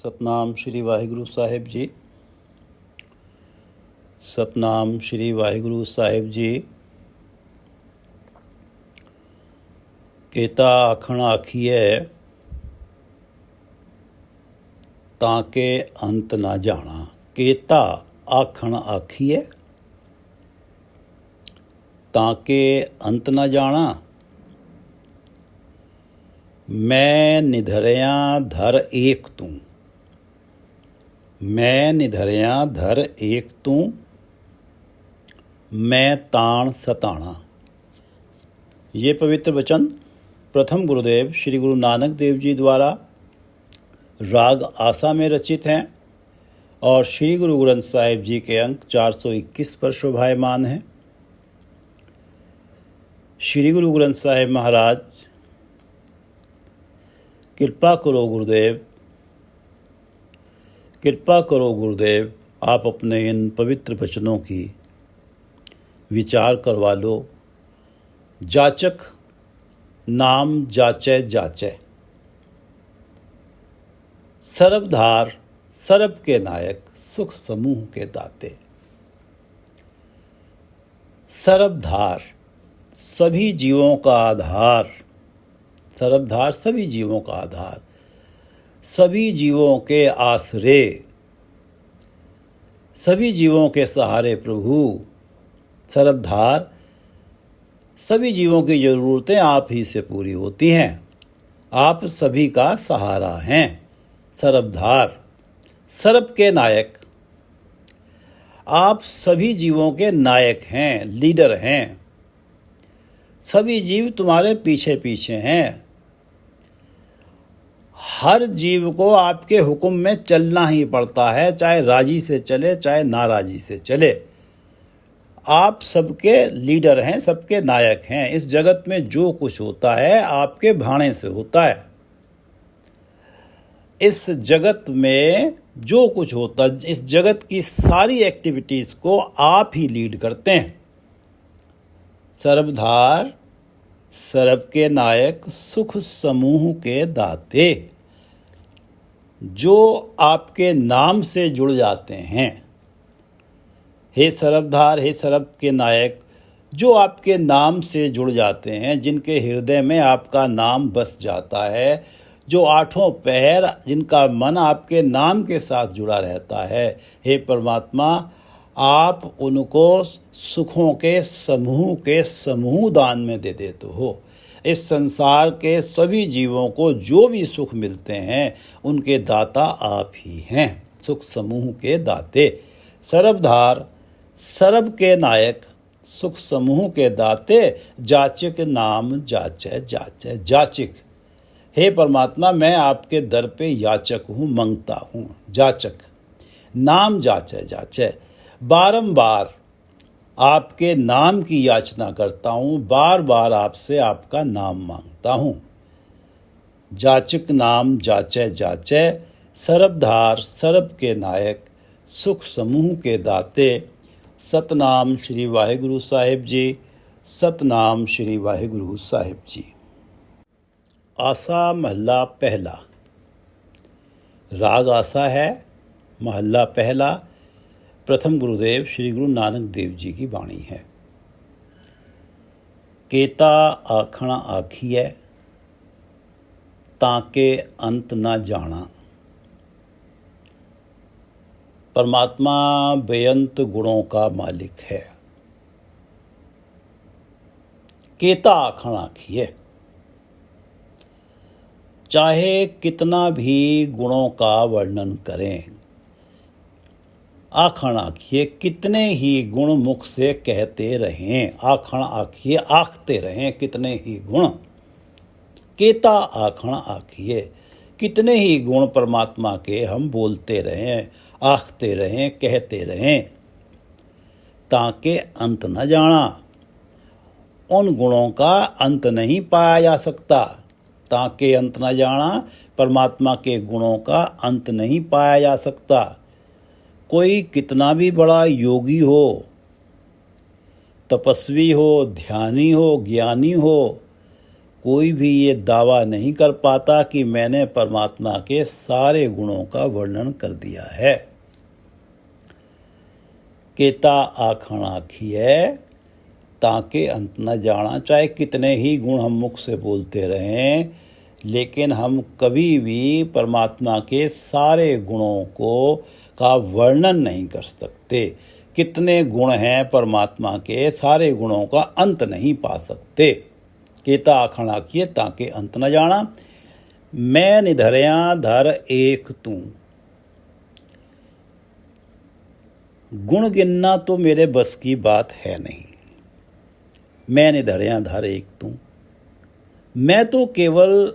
ਸਤਨਾਮ ਸ਼੍ਰੀ ਵਾਹਿਗੁਰੂ ਸਾਹਿਬ ਜੀ। ਸਤਨਾਮ ਸ਼੍ਰੀ ਵਾਹਿਗੁਰੂ ਸਾਹਿਬ ਜੀ। ਕੇਤਾ ਆਖਣ ਆਖੀਐ ਤਾਂ ਕੇ ਅੰਤ ਨਾ ਜਾਣਾ। ਕੇਤਾ ਆਖਣ ਆਖੀਐ ਤਾਂ ਕੇ ਅੰਤ ਨਾ ਜਾਣਾ। ਮੈਂ ਨਿਧਰਿਆ ਧਰ ਏਕ ਤੂੰ। मैं निधरिया धर एक तू, मैं ताण सताणा। ये पवित्र वचन प्रथम गुरुदेव श्री गुरु नानक देव जी द्वारा राग आसा में रचित हैं और श्री गुरु ग्रंथ साहिब जी के अंक 421 पर शोभायमान हैं। श्री गुरु ग्रंथ साहिब महाराज कृपा करो गुरुदेव, कृपा करो गुरुदेव, आप अपने इन पवित्र वचनों की विचार करवा लो। जाचक नाम जाचै जाचै, सरबधार सरब के नायक, सुख समूह के दाते। सरबधार सभी जीवों का आधार, सरबधार सभी जीवों का आधार, सभी जीवों के आसरे, सभी जीवों के सहारे प्रभु। सरबधार सभी जीवों की ज़रूरतें आप ही से पूरी होती हैं, आप सभी का सहारा हैं। सरबधार सरब के नायक, आप सभी जीवों के नायक हैं, लीडर हैं। सभी जीव तुम्हारे पीछे पीछे हैं। हर जीव को आपके हुक्म में चलना ही पड़ता है, चाहे राजी से चले चाहे नाराजी से चले। आप सबके लीडर हैं, सबके नायक हैं। इस जगत में जो कुछ होता है आपके भाणे से होता है। इस जगत में जो कुछ होता है, इस जगत की सारी एक्टिविटीज़ को आप ही लीड करते हैं। सरबधार सरब के नायक, सुख समूह के दाते, जो आपके नाम से जुड़ जाते हैं। हे सरबधार, हे सरब के नायक, जो आपके नाम से जुड़ जाते हैं, जिनके हृदय में आपका नाम बस जाता है, जो आठों पहर जिनका मन आपके नाम के साथ जुड़ा रहता है। हे परमात्मा, आप उनको सुखों के समूह दान में दे देते हो। इस संसार के सभी जीवों को जो भी सुख मिलते हैं उनके दाता आप ही हैं, सुख समूह के दाते। सरबधार सरब के नायक, सुख समूह के दाते, जाचिक नाम जाचै जाचै जाचिक। हे परमात्मा, मैं आपके दर पे याचक हूँ, मंगता हूँ। जाचक नाम जाचै जाचै, बारंबार आपके नाम की याचना करता हूँ, बार बार आपसे आपका नाम मांगता हूँ। जाचक नाम जाचै जाचै, सरबधार सरब के नायक, सुख समूह के दाते। सतनाम श्री वाहिगुरु साहिब जी। सतनाम श्री वाहिगुरु साहिब जी। आसा महला पहला। राग आसा है, महला पहला। प्रथम गुरुदेव श्री गुरु नानक देव जी की वाणी है। केता आखण आखिए ताके अंत ना जाना। परमात्मा बेअंत गुणों का मालिक है। केता आखण आखिए, चाहे कितना भी गुणों का वर्णन करें, आखण आखिए, कितने ही गुण मुख से कहते रहें, आखण आखिए, आखते रहें कितने ही गुण। केता आखण आखिए, कितने ही गुण परमात्मा के हम बोलते रहें, आखते रहें, कहते रहें, ताके अंत न जाना। उन गुणों का अंत नहीं पाया जा सकता। ताके अंत न जाना, परमात्मा के गुणों का अंत नहीं पाया जा सकता। कोई कितना भी बड़ा योगी हो, तपस्वी हो, ध्यानी हो, ज्ञानी हो, कोई भी ये दावा नहीं कर पाता कि मैंने परमात्मा के सारे गुणों का वर्णन कर दिया है। केता आखण आखिए ताके अंत न जाना। चाहे कितने ही गुण हम मुख से बोलते रहें, लेकिन हम कभी भी परमात्मा के सारे गुणों का वर्णन नहीं कर सकते। कितने गुण हैं परमात्मा के, सारे गुणों का अंत नहीं पा सकते। केता आखण आखिए ताके अंत न जाना। मैं निधरया धर एक तू। गुण गिनना तो मेरे बस की बात है नहीं। मैं निधरया धर एक तू। मैं तो केवल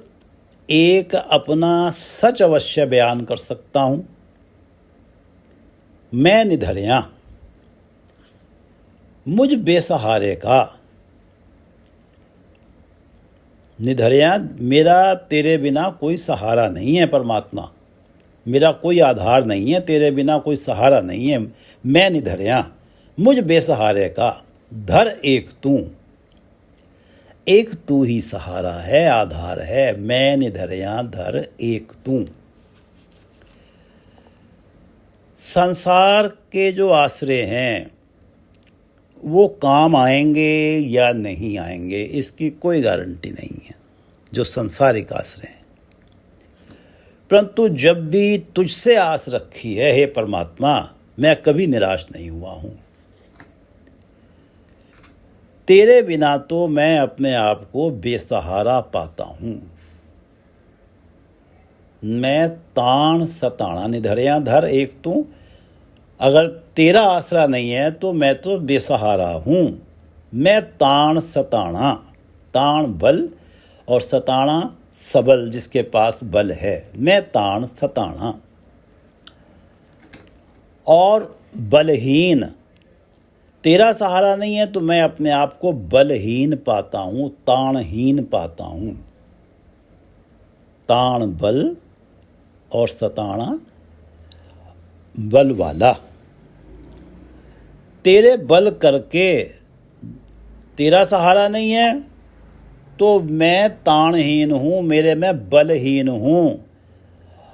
एक अपना सच अवश्य बयान कर सकता हूं। मैं निधरया, मुझ बेसहारे का। निधरया, मेरा तेरे बिना कोई सहारा नहीं है परमात्मा। मेरा कोई आधार नहीं है, तेरे बिना कोई सहारा नहीं है। मैं निधरया, मुझ बेसहारे का। धर एक तू। एक तू ही सहारा है, आधार है। मैं निधरया धर एक तू। संसार के जो आश्रय हैं वो काम आएंगे या नहीं आएंगे, इसकी कोई गारंटी नहीं है, जो संसारिक आश्रय हैं। परंतु जब भी तुझसे आस रखी है हे परमात्मा, मैं कभी निराश नहीं हुआ हूं। तेरे बिना तो मैं अपने आप को बेसहारा पाता हूं। मैं ताण सताणा। निधरया धर एक तू। अगर तेरा आसरा नहीं है तो मैं तो बेसहारा हूं। मैं ताण सताणा। ताण बल और सताणा सबल, जिसके पास बल है। मैं ताण सताणा और बलहीन। तेरा सहारा नहीं है तो मैं अपने आप को बलहीन पाता हूं, ताणहीन पाता हूं। ताण बल और सताणा बल वाला। तेरे बल करके तेरा सहारा नहीं है तो मैं ताणहीन हूं, मेरे में बलहीन हूं।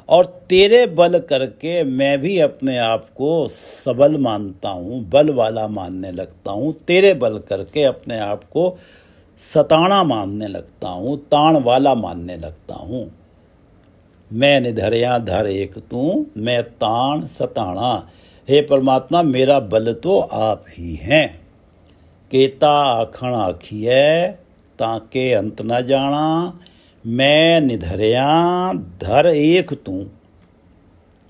और तेरे बल करके मैं भी अपने आप को सबल मानता हूं, बल वाला मानने लगता हूं। तेरे बल करके अपने आप को सताणा मानने लगता हूं, ताण वाला मानने लगता हूं। मैं निधरया धर एक तू। मैं ताण सताणा। हे परमात्मा, मेरा बल तो आप ही हैं। केता आखण आखिए ताके अंत न जाना। मैं निधरया धर एक तू।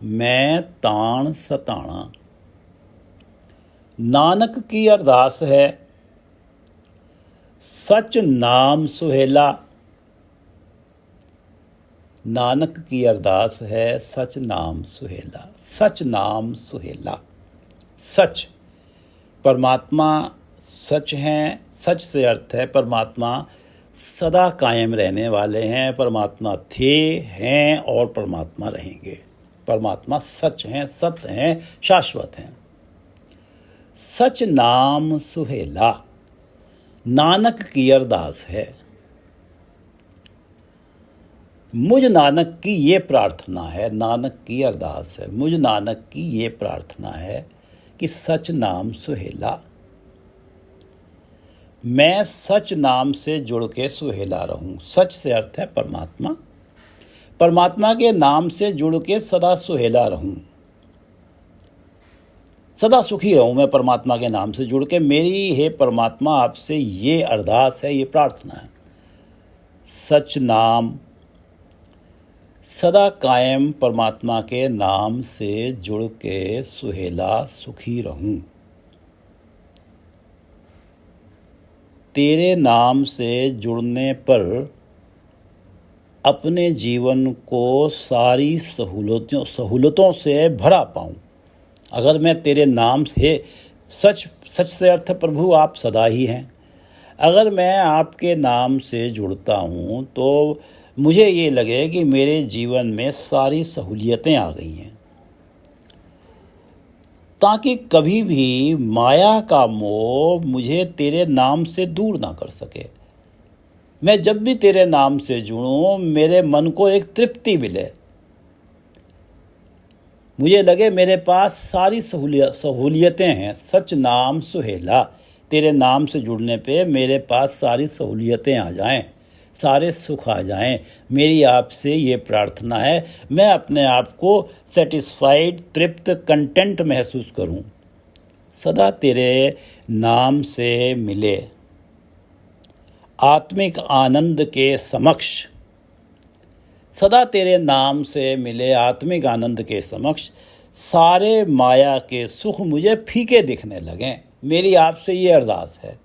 मैं ताण सताणा। नानक की अरदास है, सच नाम सुहेला। नानक की अरदास है, सच नाम सुहेला। सच नाम सुहेला। सच, परमात्मा सच हैं। सच से अर्थ है परमात्मा सदा कायम रहने वाले हैं। परमात्मा थे, हैं और परमात्मा रहेंगे। परमात्मा सच हैं, सत्य हैं, शाश्वत हैं। सच नाम सुहेला, नानक की अरदास है। मुझ नानक की ये प्रार्थना है, नानक की अरदास है, मुझ नानक की ये प्रार्थना है कि सच नाम सुहेला। मैं सच नाम से जुड़ के सुहेला रहूं। सच से अर्थ है परमात्मा। परमात्मा के नाम से जुड़ के सदा सुहेला रहूं, सदा सुखी रहूं मैं परमात्मा के नाम से जुड़ के। मेरी हे परमात्मा आपसे ये अरदास है, ये प्रार्थना है। सच नाम, सदा कायम परमात्मा के नाम से जुड़ के सुहेला सुखी रहूं। तेरे नाम से जुड़ने पर अपने जीवन को सारी सहूलतों से भरा पाऊं। अगर मैं तेरे नाम से, सच से अर्थ प्रभु आप सदा ही हैं। अगर मैं आपके नाम से जुड़ता हूं तो मुझे ये लगे कि मेरे जीवन में सारी सहूलियतें आ गई हैं, ताकि कभी भी माया का मोह मुझे तेरे नाम से दूर ना कर सके। मैं जब भी तेरे नाम से जुड़ूं मेरे मन को एक तृप्ति मिले, मुझे लगे मेरे पास सारी सहूलियतें हैं। सच नाम सुहेला, तेरे नाम से जुड़ने पे मेरे पास सारी सहूलियतें आ जाएं, सारे सुख आ जाएं। मेरी आपसे ये प्रार्थना है, मैं अपने आप को सेटिस्फाइड, तृप्त, कंटेंट महसूस करूं। सदा तेरे नाम से मिले आत्मिक आनंद के समक्ष, सदा तेरे नाम से मिले आत्मिक आनंद के समक्ष सारे माया के सुख मुझे फीके दिखने लगें। मेरी आपसे ये अरदास है,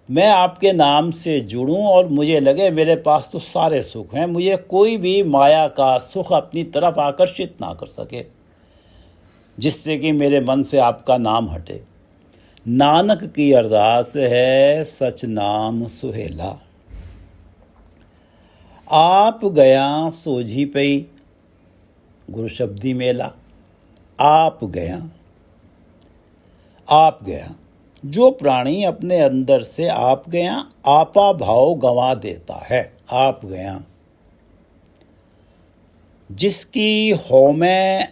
मैं आपके नाम से जुड़ूं और मुझे लगे मेरे पास तो सारे सुख हैं, मुझे कोई भी माया का सुख अपनी तरफ आकर्षित ना कर सके, जिससे कि मेरे मन से आपका नाम हटे। नानक की अरदास है, सच नाम सुहेला। आप गया सोझी पई, गुरु शब्दी मेला। आप गया, आप गया। जो प्राणी अपने अंदर से आप गया आपा भाव गंवा देता है। आप गया, जिसकी हौमें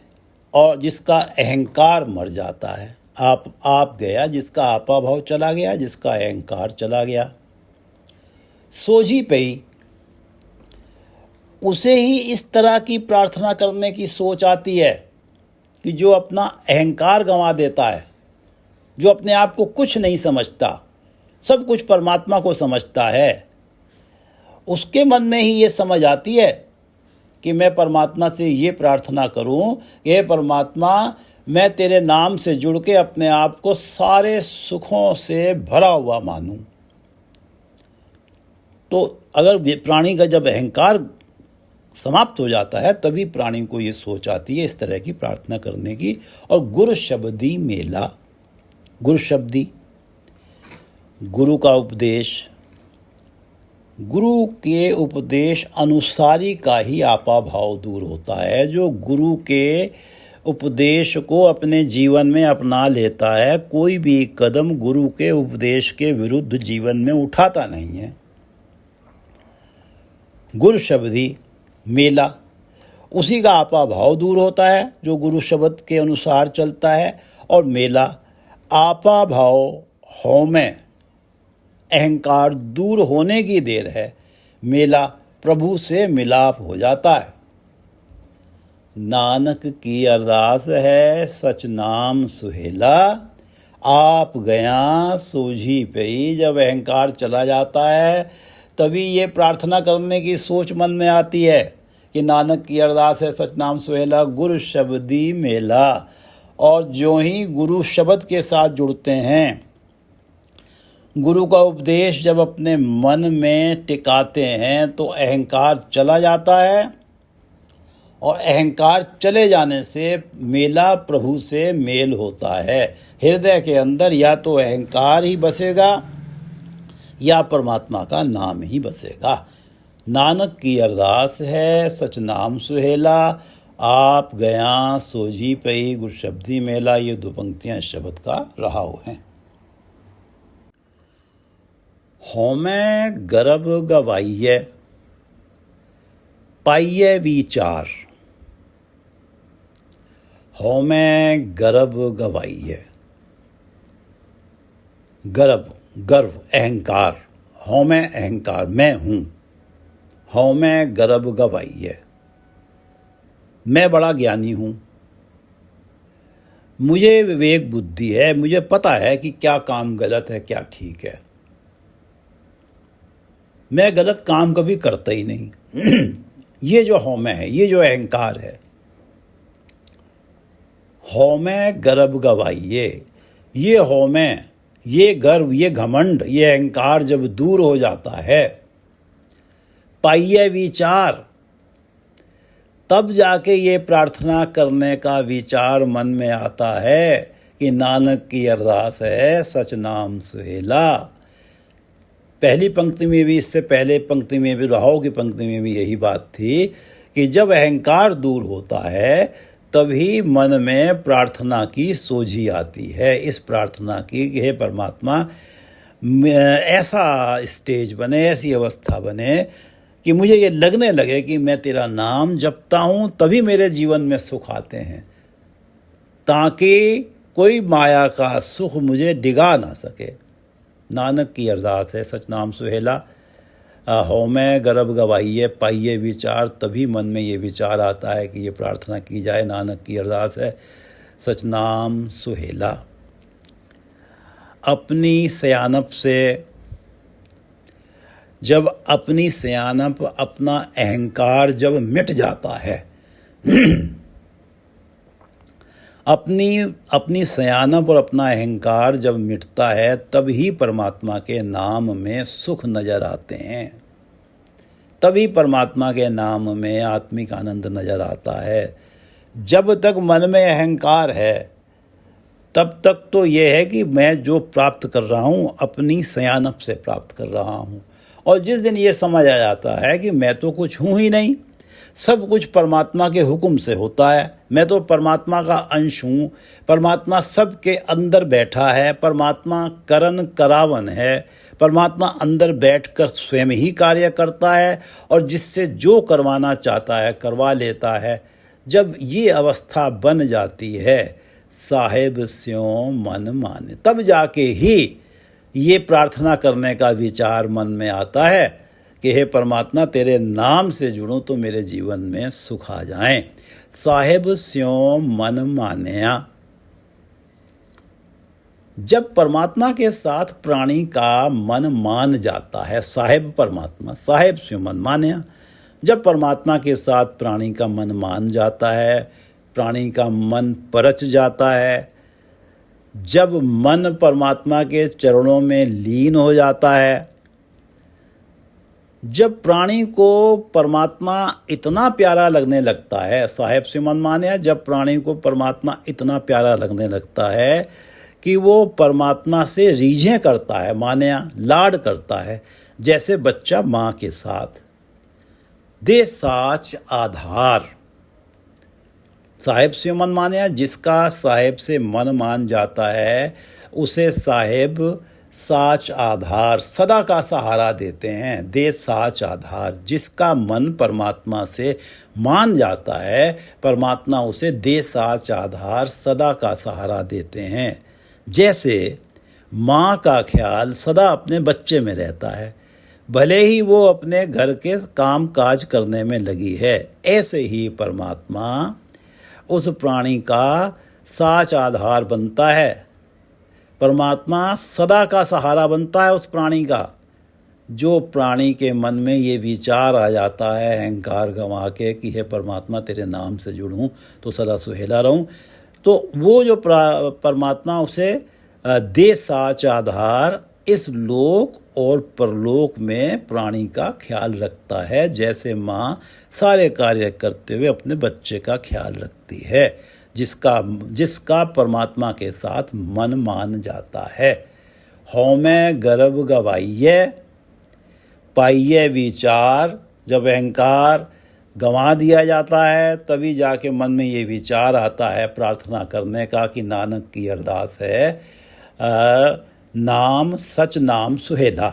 और जिसका अहंकार मर जाता है। आप गया, जिसका आपा भाव चला गया, जिसका अहंकार चला गया। सोझी पई, उसे ही इस तरह की प्रार्थना करने की सोच आती है कि जो अपना अहंकार गंवा देता है, जो अपने आप को कुछ नहीं समझता, सब कुछ परमात्मा को समझता है, उसके मन में ही ये समझ आती है कि मैं परमात्मा से ये प्रार्थना करूं, ये परमात्मा मैं तेरे नाम से जुड़ के अपने आप को सारे सुखों से भरा हुआ मानूं। तो अगर प्राणी का जब अहंकार समाप्त हो जाता है तभी प्राणी को ये सोच आती है इस तरह की प्रार्थना करने की। और गुरु शब्दी मेला, गुरु शब्दी, गुरु का उपदेश, गुरु के उपदेश अनुसारी का ही आपा भाव दूर होता है। जो गुरु के उपदेश को अपने जीवन में अपना लेता है, कोई भी कदम गुरु के उपदेश के विरुद्ध जीवन में उठाता नहीं है। गुरु शब्दी मेला, उसी का आपा भाव दूर होता है जो गुरु शब्द के अनुसार चलता है। और मेला, आपा भाव हौमें अहंकार दूर होने की देर है। मेला, प्रभु से मिलाप हो जाता है। नानक की अरदास है, सच नाम सुहेला। आप गया सोझी पई, जब अहंकार चला जाता है तभी ये प्रार्थना करने की सोच मन में आती है कि नानक की अरदास है, सच नाम सुहेला, गुरु शब्दी मेला। और जो ही गुरु शब्द के साथ जुड़ते हैं, गुरु का उपदेश जब अपने मन में टिकाते हैं तो अहंकार चला जाता है। और अहंकार चले जाने से मेला प्रभु से मेल होता है। हृदय के अंदर या तो अहंकार ही बसेगा या परमात्मा का नाम ही बसेगा। नानक की अरदास है, सच नाम सुहेला। आप गया सोझी पई, गुरु शब्दी मेला। ये दो पंक्तियां इस शब्द का रहाव हैं। हौमें गर्भ गवाइये, पाइये विचार। हौमें गर्भ गवाइये, गर्भ, गर्व, अहंकार। हौमें अहंकार, मैं हूँ। हौमें गर्भ गवाइये, मैं बड़ा ज्ञानी हूँ, मुझे विवेक बुद्धि है, मुझे पता है कि क्या काम गलत है क्या ठीक है। मैं गलत काम कभी करता ही नहीं। ये जो हौमें है, ये जो अहंकार है, हौमें गर्भ गवाइये, ये हौमें, ये गर्व, ये घमंड, ये अहंकार जब दूर हो जाता है, पाइये विचार, तब जाके ये प्रार्थना करने का विचार मन में आता है कि नानक की अरदास है, सच नाम सुहेला। पहली पंक्ति में भी, इससे पहले पंक्ति में भी, राहों की पंक्ति में भी यही बात थी कि जब अहंकार दूर होता है तभी मन में प्रार्थना की सोझी आती है, इस प्रार्थना की कि हे परमात्मा, ऐसा स्टेज बने, ऐसी अवस्था बने कि मुझे ये लगने लगे कि मैं तेरा नाम जपता हूँ तभी मेरे जीवन में सुख आते हैं, ताकि कोई माया का सुख मुझे डिगा ना सके। नानक की अरदास है, सच नाम सुहेला। हो मैं गर्भ गवाइए पाइए विचार, तभी मन में ये विचार आता है कि ये प्रार्थना की जाए। नानक की अरदास है, सच नाम सुहेला। अपनी सयानप से, जब अपनी सयानप, अपना अहंकार जब मिट जाता है अपनी सयानप और अपना अहंकार जब मिटता है, तब ही परमात्मा के नाम में सुख नज़र आते हैं, तभी परमात्मा के नाम में आत्मिक आनंद नज़र आता है। जब तक मन में अहंकार है तब तक तो ये है कि मैं जो प्राप्त कर रहा हूँ अपनी सयानप से प्राप्त कर रहा हूँ, और जिस दिन ये समझ आ जाता है कि मैं तो कुछ हूँ ही नहीं, सब कुछ परमात्मा के हुक्म से होता है, मैं तो परमात्मा का अंश हूँ, परमात्मा सब के अंदर बैठा है, परमात्मा करन करावन है, परमात्मा अंदर बैठकर स्वयं ही कार्य करता है और जिससे जो करवाना चाहता है करवा लेता है। जब ये अवस्था बन जाती है, साहेब स्यों मन माने, तब जाके ही ये प्रार्थना करने का विचार मन में आता है कि हे परमात्मा तेरे नाम से जुड़ूं तो मेरे जीवन में सुख आ जाएं। साहेब स्यों मन मान्या। जब परमात्मा के साथ प्राणी का मन मान जाता है, साहेब परमात्मा, साहेब स्यों मन मान्या, जब परमात्मा के साथ प्राणी का मन मान जाता है, प्राणी का मन परच जाता है, जब मन परमात्मा के चरणों में लीन हो जाता है, जब प्राणी को परमात्मा इतना प्यारा लगने लगता है, साहेब से मन माने, जब प्राणी को परमात्मा इतना प्यारा लगने लगता है कि वो परमात्मा से रीझें करता है, मान्या लाड करता है, जैसे बच्चा माँ के साथ। दे साच आधार। साहेब से मन मान्या, जिसका साहेब से मन मान जाता है उसे साहेब साच आधार, सदा का सहारा देते हैं। दे साच आधार, जिसका मन परमात्मा से मान जाता है, परमात्मा उसे दे साच आधार, सदा का सहारा देते हैं। जैसे माँ का ख्याल सदा अपने बच्चे में रहता है, भले ही वो अपने घर के काम काज करने में लगी है, ऐसे ही परमात्मा उस प्राणी का साच आधार बनता है। परमात्मा सदा का सहारा बनता है उस प्राणी का। जो प्राणी के मन में ये विचार आ जाता है अहंकार गंवा के कि हे परमात्मा तेरे नाम से जुड़ूं तो सदा सुहेला रहूं, तो वो जो परमात्मा उसे दे साच आधार इस लोक और परलोक में प्राणी का ख्याल रखता है, जैसे माँ सारे कार्य करते हुए अपने बच्चे का ख्याल रखती है, जिसका परमात्मा के साथ मन मान जाता है। हौ में गर्भ गवाइए पाइए विचार। जब अहंकार गंवा दिया जाता है तभी जाके मन में ये विचार आता है प्रार्थना करने का कि नानक की अरदास है, नाम सच नाम सुहेला।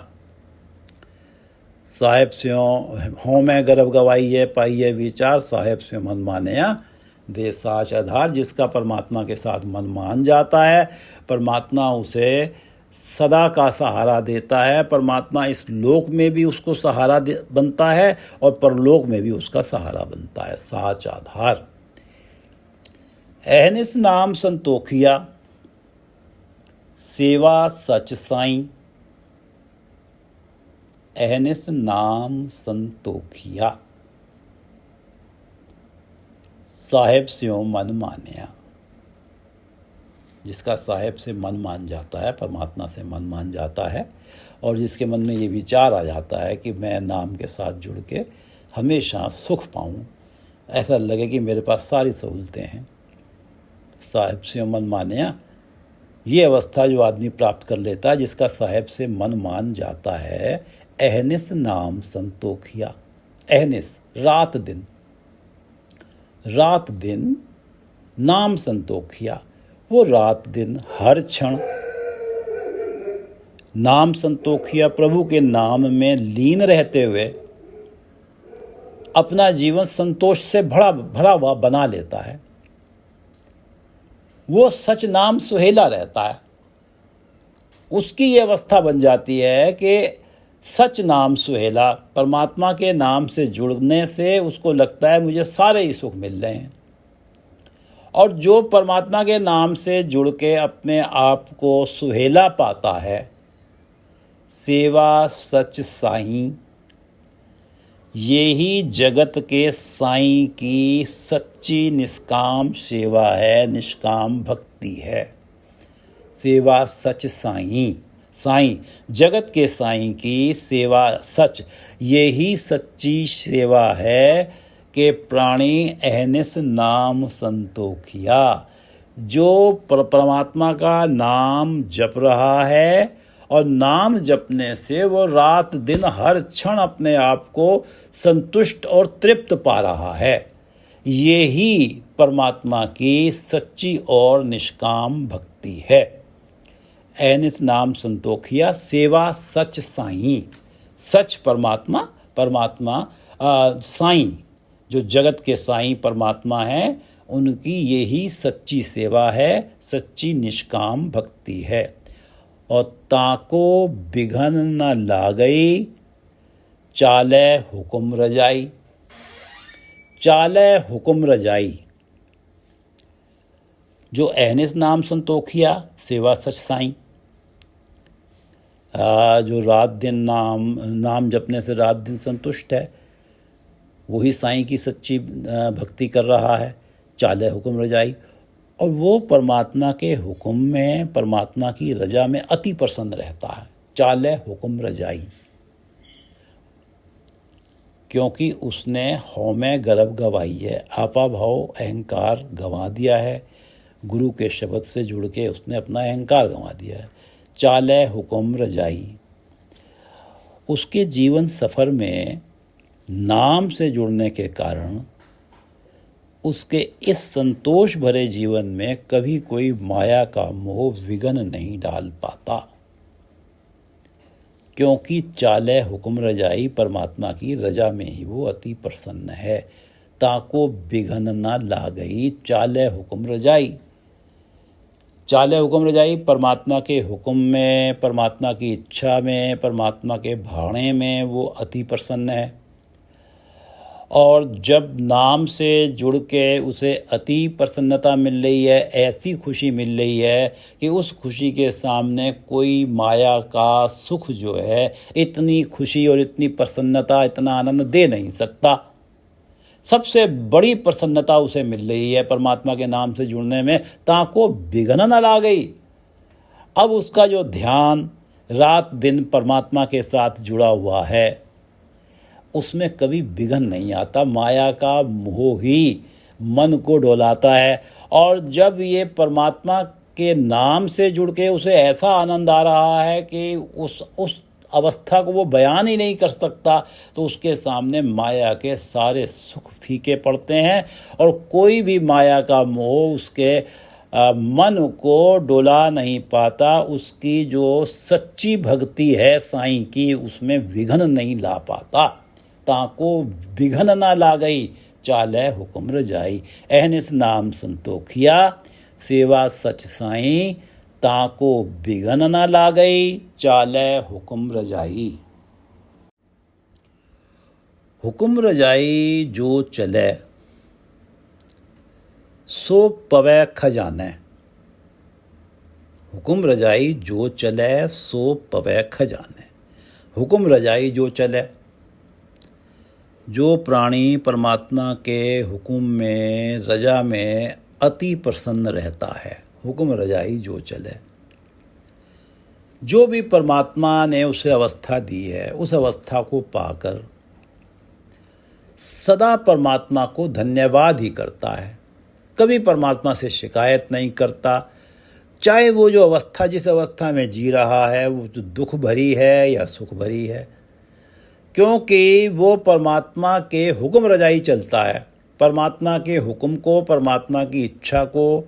साहेब स्यों हों में गर्भ गवाइए पाइए विचार, साहेब स्यों मन मान्या दे साच आधार। जिसका परमात्मा के साथ मन मान जाता है, परमात्मा उसे सदा का सहारा देता है। परमात्मा इस लोक में भी उसको सहारा बनता है और परलोक में भी उसका सहारा बनता है। साच आधार। अहनिस नाम संतोखिया सेवा सच साईं। अहनिस नाम संतोखिया साहेब स्यों मन मान्या। जिसका साहेब से मन मान जाता है, परमात्मा से मन मान जाता है और जिसके मन में ये विचार आ जाता है कि मैं नाम के साथ जुड़ के हमेशा सुख पाऊँ, ऐसा लगे कि मेरे पास सारी सहूलतें हैं, साहेब से मन मान्या, ये अवस्था जो आदमी प्राप्त कर लेता है जिसका साहेब से मन मान जाता है। अहनिस नाम संतोखिया। अहनिस रात दिन, रात दिन नाम संतोखिया, वो रात दिन हर क्षण नाम संतोखिया प्रभु के नाम में लीन रहते हुए अपना जीवन संतोष से भरा हुआ बना लेता है। वो सच नाम सुहेला रहता है। उसकी ये अवस्था बन जाती है कि सच नाम सुहेला, परमात्मा के नाम से जुड़ने से उसको लगता है मुझे सारे ही सुख मिल रहे हैं। और जो परमात्मा के नाम से जुड़ के अपने आप को सुहेला पाता है, सेवा सच साईं, यही जगत के साईं की सच्ची निष्काम सेवा है, निष्काम भक्ति है। सेवा सच साईं, साईं जगत के साईं की सेवा सच, यही सच्ची सेवा है कि प्राणी अहनिस नाम संतोखिया। जो परमात्मा का नाम जप रहा है और नाम जपने से वो रात दिन हर क्षण अपने आप को संतुष्ट और तृप्त पा रहा है, यही परमात्मा की सच्ची और निष्काम भक्ति है। अहनिस नाम संतोखिया, सेवा सच साईं। सच परमात्मा, परमात्मा साईं, जो जगत के साईं परमात्मा हैं, उनकी यही सच्ची सेवा है, सच्ची निष्काम भक्ति है। और ताको बिघन न लागई, चाले हुकुम रजाई। चाले हुकुम रजाई, जो अहनिस नाम संतोखिया, सेवा सच साईं, जो रात दिन नाम जपने से रात दिन संतुष्ट है, वही साईं की सच्ची भक्ति कर रहा है। चाले हुक्म रजाई, और वो परमात्मा के हुक्म में, परमात्मा की रजा में अति प्रसन्न रहता है। चाले हुक्म रजाई, क्योंकि उसने हौ में गर्भ गवाई है, आपा भाव अहंकार गंवा दिया है। गुरु के शब्द से जुड़ के उसने अपना अहंकार गंवा दिया है। चाले हुक्म रजाई, उसके जीवन सफ़र में नाम से जुड़ने के कारण उसके इस संतोष भरे जीवन में कभी कोई माया का मोह विघ्न नहीं डाल पाता, क्योंकि चाले हुक्म रजाई, परमात्मा की रजा में ही वो अति प्रसन्न है। ताको बिघन ना लागई, चाले हुक्म रजाई। चाले हुक्म रजाई, परमात्मा के हुक्म में, परमात्मा की इच्छा में, परमात्मा के भाणे में वो अति प्रसन्न है। और जब नाम से जुड़ के उसे अति प्रसन्नता मिल रही है, ऐसी खुशी मिल रही है कि उस खुशी के सामने कोई माया का सुख जो है इतनी खुशी और इतनी प्रसन्नता, इतना आनंद दे नहीं सकता। सबसे बड़ी प्रसन्नता उसे मिल रही है परमात्मा के नाम से जुड़ने में। ताको बिघन न ला गई, अब उसका जो ध्यान रात दिन परमात्मा के साथ जुड़ा हुआ है, उसमें कभी विघन नहीं आता। माया का मोह ही मन को डोलाता है। और जब ये परमात्मा के नाम से जुड़ के उसे ऐसा आनंद आ रहा है कि उस अवस्था को वो बयान ही नहीं कर सकता, तो उसके सामने माया के सारे सुख फीके पड़ते हैं और कोई भी माया का मोह उसके मन को डोला नहीं पाता। उसकी जो सच्ची भक्ति है साईं की, उसमें विघन नहीं ला पाता। ताको बिघन ना ला गई, चाले हुक्म रजाई। अहनिस नाम संतोखिया, सेवा सच साईं, ताको बिघन ना ला गई, चाले हुक्म रजाई। हुक्म रजाई जो चले, सो पवै खजाने। हुक्म रजाई जो चले, सो पवै खजाने। हुक्म रजाई जो चले, जो प्राणी परमात्मा के हुक्म में, रजा में अति प्रसन्न रहता है। हुक्म रजाई जो चले, जो भी परमात्मा ने उसे अवस्था दी है, उस अवस्था को पाकर सदा परमात्मा को धन्यवाद ही करता है। कभी परमात्मा से शिकायत नहीं करता, चाहे वो जो अवस्था, जिस अवस्था में जी रहा है, वो तो दुख भरी है या सुख भरी है, क्योंकि वो परमात्मा के हुक्म रजाई चलता है। परमात्मा के हुक्म को, परमात्मा की इच्छा को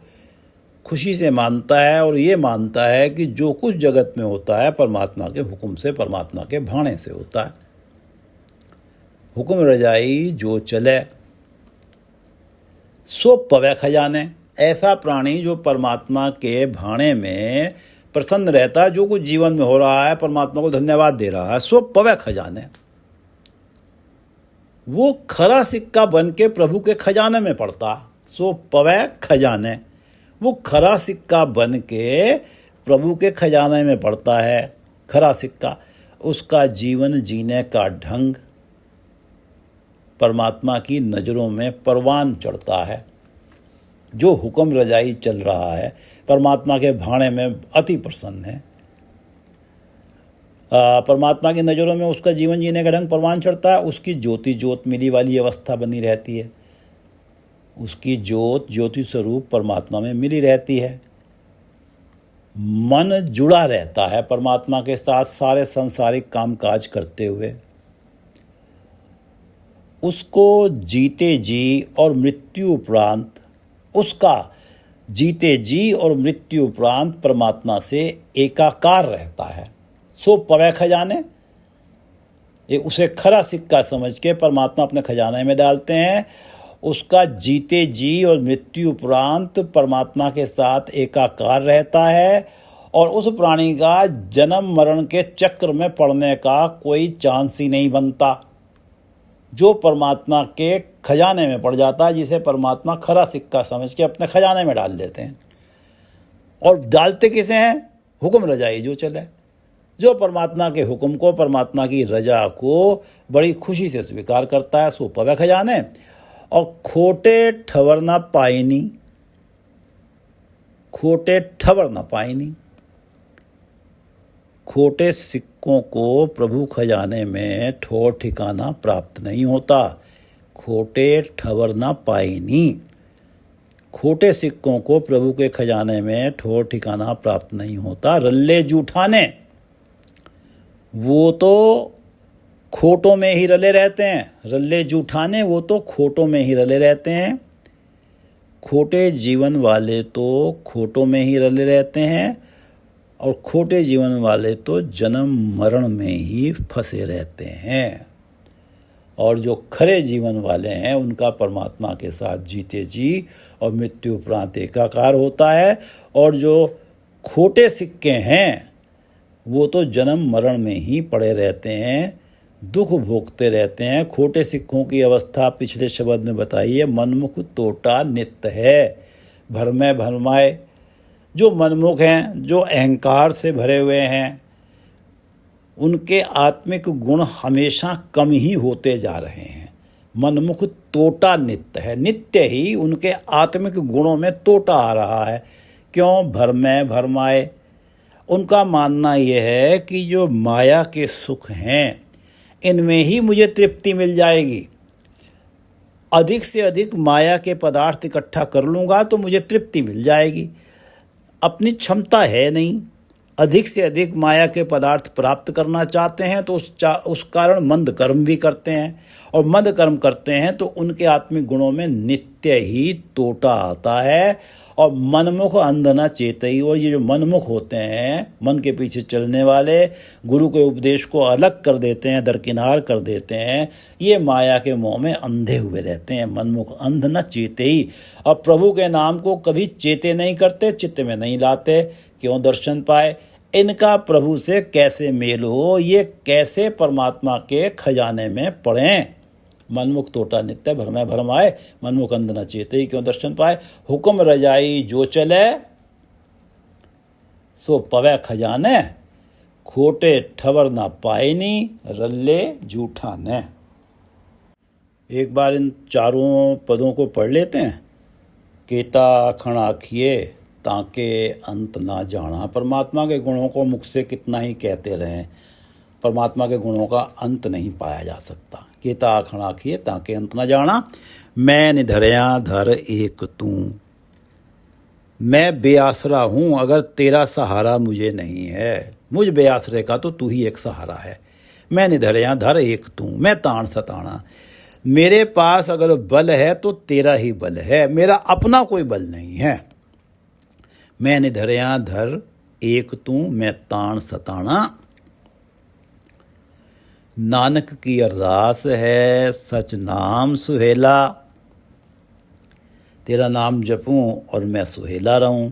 खुशी से मानता है और ये मानता है कि जो कुछ जगत में होता है परमात्मा के हुक्म से, परमात्मा के भाणे से होता है। हुक्म रजाई जो चले सो पवे खजाने। ऐसा प्राणी जो परमात्मा के भाणे में प्रसन्न रहता है, जो कुछ जीवन में हो रहा है परमात्मा को धन्यवाद दे रहा है, सो पवे खजाने। वो खरा सिक्का बन के प्रभु के खजाने में पड़ता, सो पवे खजाने। वो खरा सिक्का बन के प्रभु के खजाने में पड़ता है। खरा सिक्का, उसका जीवन जीने का ढंग परमात्मा की नज़रों में परवान चढ़ता है। जो हुक्म रजाई चल रहा है परमात्मा के भाणे में अति प्रसन्न है। परमात्मा की नज़रों में उसका जीवन जीने का ढंग परवान चढ़ता है। उसकी ज्योति ज्योत मिली वाली अवस्था बनी रहती है। उसकी ज्योत ज्योति स्वरूप परमात्मा में मिली रहती है। मन जुड़ा रहता है परमात्मा के साथ सारे संसारिक कामकाज करते हुए। उसको जीते जी और मृत्यु उपरांत, उसका जीते जी और मृत्यु उपरांत परमात्मा से एकाकार रहता है। सो पवे खजाने, उसे खरा सिक्का समझ के परमात्मा अपने खजाने में डालते हैं। उसका जीते जी और मृत्यु उपरांत परमात्मा के साथ एकाकार रहता है और उस प्राणी का जन्म मरण के चक्र में पड़ने का कोई चांस ही नहीं बनता। जो परमात्मा के खजाने में पड़ जाता है, जिसे परमात्मा खरा सिक्का समझ के अपने खजाने में डाल देते हैं। और डालते किसे हैं? हुक्म रजाई जो चले। जो परमात्मा के हुक्म को, परमात्मा की रजा को बड़ी खुशी से स्वीकार करता है, सो पवे खजाने। और खोटे ठवर ना पाइनी, खोटे ठवर ना पाइनी। खोटे सिक्कों को प्रभु खजाने में ठौर ठिकाना प्राप्त नहीं होता। खोटे ठवर ना पाइनी। खोटे सिक्कों को प्रभु के खजाने में ठौर ठिकाना प्राप्त नहीं होता। रल्ले जूठाने, वो तो खोटों में ही रले रहते हैं। रल्ले जूठाने, वो तो खोटों में ही रले रहते हैं। खोटे जीवन वाले तो खोटों में ही रले रहते हैं और खोटे जीवन वाले तो जन्म मरण में ही फंसे रहते हैं। और जो खरे जीवन वाले हैं उनका परमात्मा के साथ जीते जी और मृत्यु उपरांत एकाकार होता है। और जो खोटे सिक्के हैं वो तो जन्म मरण में ही पड़े रहते हैं, दुख भोगते रहते हैं। खोटे सिक्कों की अवस्था पिछले शब्द में बताई है, मनमुख तोटा नित्य है, भरमे भरमाए। जो मनमुख हैं, जो अहंकार से भरे हुए हैं, उनके आत्मिक गुण हमेशा कम ही होते जा रहे हैं। मनमुख तोटा नित्य है, नित्य ही उनके आत्मिक गुणों में तोटा आ रहा है। क्यों? भरमे भरमाए। उनका मानना यह है कि जो माया के सुख हैं इनमें ही मुझे तृप्ति मिल जाएगी। अधिक से अधिक माया के पदार्थ इकट्ठा कर लूँगा तो मुझे तृप्ति मिल जाएगी। अपनी क्षमता है नहीं, अधिक से अधिक माया के पदार्थ प्राप्त करना चाहते हैं तो उस कारण मंद कर्म भी करते हैं। और मंद कर्म करते हैं तो उनके आत्मिक गुणों में नित्य ही तोटा आता है। और मनमुख अंध न चेतई। और ये जो मनमुख होते हैं, मन के पीछे चलने वाले, गुरु के उपदेश को अलग कर देते हैं, दरकिनार कर देते हैं, ये माया के मोह में अंधे हुए रहते हैं। मनमुख अंध न चेतई। और प्रभु के नाम को कभी चेते नहीं करते, चित्त में नहीं लाते। क्यों? दर्शन पाए। इनका प्रभु से कैसे मेल हो, ये कैसे परमात्मा के खजाने में पड़ें। मनमुख तोटा नित्य, भरमे भरमाए, मनमुख अंध न चेते। क्यों? दर्शन पाए। हुक्म रजाई जो चले सो पवे खजाने, खोटे ठवर ना पाइनी, रल्ले जूठाने। एक बार इन चारों पदों को पढ़ लेते हैं। केता खण आखिए ताके अंत ना जाना। परमात्मा के गुणों को मुख से कितना ही कहते रहें, परमात्मा के गुणों का अंत नहीं पाया जा सकता। केता आखण आखिए ताके अंत ना जाना। मैं निधरया धर एक तू। मैं बेआसरा हूँ अगर तेरा सहारा मुझे नहीं है। मुझ बेआसरे का तो तू ही एक सहारा है। मैं निधरया धर एक तू, मैं ताण सताना। मेरे पास अगर बल है तो तेरा ही बल है, मेरा अपना कोई बल नहीं है। मैं निधरिया धर एक तू मैं ताण सताना। नानक की अरदास है सच नाम सुहेला, तेरा नाम जपूं और मैं सुहेला रहूं,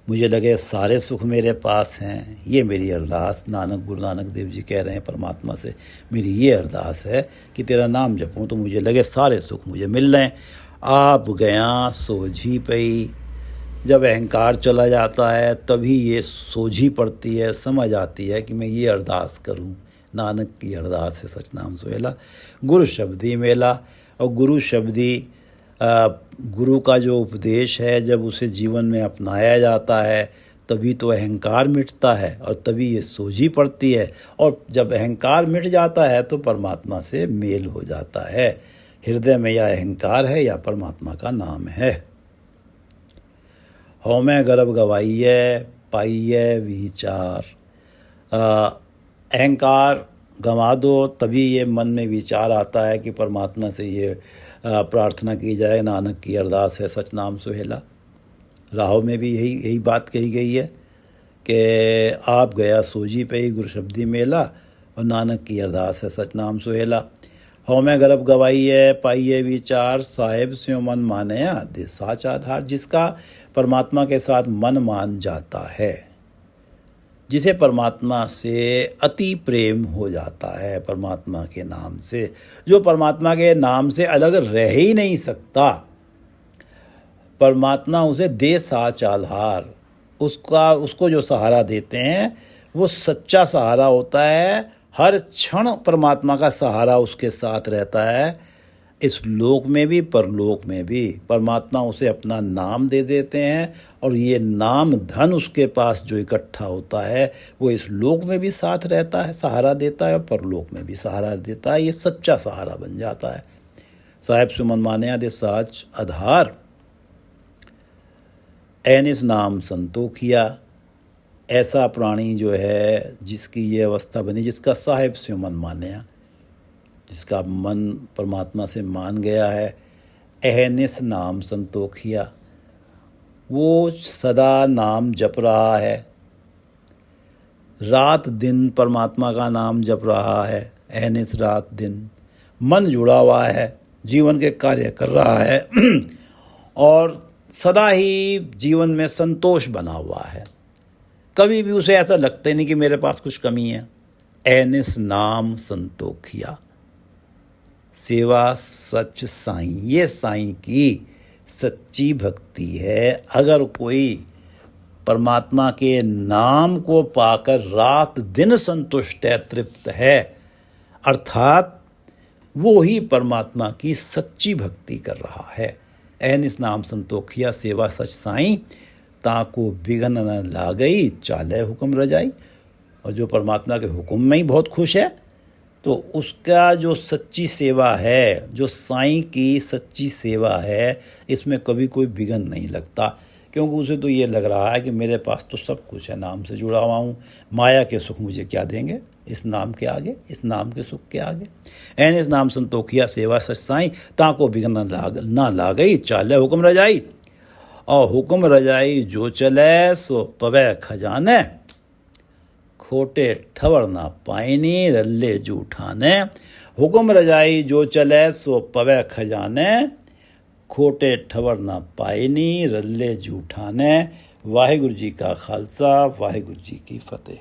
मुझे लगे सारे सुख मेरे पास हैं। ये मेरी अरदास गुरु नानक देव जी कह रहे हैं परमात्मा से, मेरी ये अरदास है कि तेरा नाम जपूं तो मुझे लगे सारे सुख मुझे मिल रहे हैं। आप गया सोझी पई, जब अहंकार चला जाता है तभी ये सोझी पड़ती है, समझ आती है कि मैं ये अरदास करूं। नानक की अरदास है सच नाम सुहेला। गुरु शब्दी मेला, और गुरु शब्दी गुरु का जो उपदेश है जब उसे जीवन में अपनाया जाता है तभी तो अहंकार मिटता है और तभी ये सोझी पड़ती है, और जब अहंकार मिट जाता है तो परमात्मा से मेल हो जाता है। हृदय में या अहंकार है या परमात्मा का नाम है। हौमै गर्भ गवाइये पाइये विचार, अहंकार गंवा दो तभी ये मन में विचार आता है कि परमात्मा से ये प्रार्थना की जाए। नानक की अरदास है सच नाम सुहेला। राहों में भी यही बात कही गई है कि आप गया सोझी पे ही गुरु शब्दी मेला, और नानक की अरदास है सच नाम सुहेला। हौमै गर्भ गवाइये पाइये विचार, साहेब स्यों मन मानया दे साच आधार। जिसका परमात्मा के साथ मन मान जाता है, जिसे परमात्मा से अति प्रेम हो जाता है, परमात्मा के नाम से, जो परमात्मा के नाम से अलग रह ही नहीं सकता, परमात्मा उसे दे साच आधार, उसको जो सहारा देते हैं वो सच्चा सहारा होता है। हर क्षण परमात्मा का सहारा उसके साथ रहता है, इस लोक में भी परलोक में भी। परमात्मा उसे अपना नाम दे देते हैं, और ये नाम धन उसके पास जो इकट्ठा होता है वो इस लोक में भी साथ रहता है, सहारा देता है, और परलोक में भी सहारा देता है। ये सच्चा सहारा बन जाता है। साहेब सुमन मान्या दे साच आधार, ऐनिस नाम संतोखिया। ऐसा प्राणी जो है जिसकी ये अवस्था बनी, जिसका साहेब से मन मान्या, जिसका मन परमात्मा से मान गया है, अहनिस नाम संतोखिया, वो सदा नाम जप रहा है, रात दिन परमात्मा का नाम जप रहा है। अहनिस रात दिन मन जुड़ा हुआ है, जीवन के कार्य कर रहा है और सदा ही जीवन में संतोष बना हुआ है। कभी भी उसे ऐसा लगता ही नहीं कि मेरे पास कुछ कमी है। अहनिस नाम संतोखिया, सेवा सच साईं, ये साईं की सच्ची भक्ति है। अगर कोई परमात्मा के नाम को पाकर रात दिन संतुष्ट है, तृप्त है, अर्थात वो ही परमात्मा की सच्ची भक्ति कर रहा है। अहनिस नाम संतोखिया, सेवा सच साईं, ताको बिघन न लागई, चाले हुक्म रजाई। और जो परमात्मा के हुक्म में ही बहुत खुश है तो उसका जो सच्ची सेवा है, जो साईं की सच्ची सेवा है, इसमें कभी कोई विघन नहीं लगता, क्योंकि उसे तो ये लग रहा है कि मेरे पास तो सब कुछ है, नाम से जुड़ा हुआ हूँ, माया के सुख मुझे क्या देंगे इस नाम के आगे, इस नाम के सुख के आगे। इस नाम संतोखिया, सेवा सच साईं, ताको विघन ना लागई, चाले हुक्म रजाई। और हुक्म रजाई जो चले सो पवे खजाने, खोटे ठवर ना पाइनी रल्ले जूठाने। हुक्म रजाई जो चले सो पवे खजाने, खोटे ठवर ना पाइनी रल्ले जूठाने। वाहिगुरु जी का खालसा, वाहिगुरु जी की फतेह।